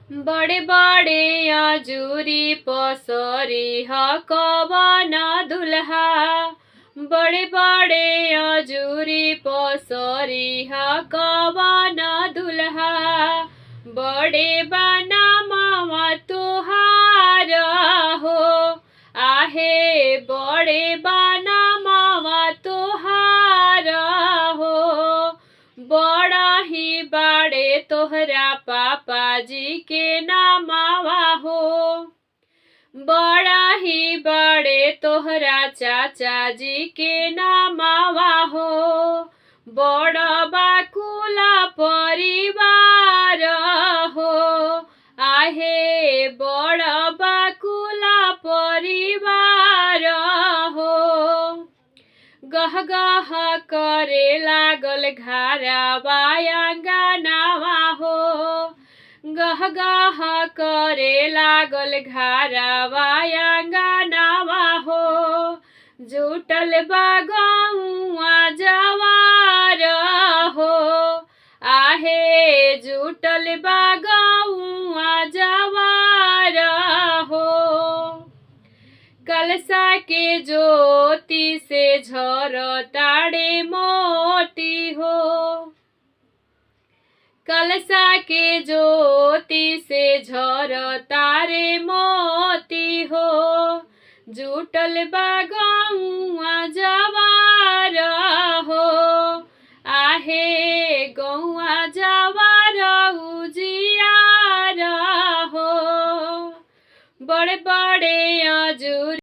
बड़े बड़े अजूरी पसरी ह कवन दुल्हा। बड़े बड़े अजूरी पसरी ह कवन दुल्हा। बड़े बना मामा तुहार हो। आहे बड़े बना मामा तुहार हो। बड़ा ही बड़े तोहरा पापा जी के नामावा हो। बड़ा ही बड़े तोहरा चाचा जी के नामावा हो। बड़ा बाकुला परिवार हो। आहे बड़ा बाकुला परिवार हो। गह गह करे लागल घरवा आंगनवा हो। गह गह करे लागल घरवा आंगनवा हो। जुटल बा गौआ जवार हो। आहे जुटल बा गौआ जवार हो। कलसा के ज्योति से झरताड़े मोती हो। कलसा के ज्योति से झरतारे मोती हो। जुटल बा गौआ जवार हो। आहे गौआ जवार उजियार हो। बड़े बड़े अजूरी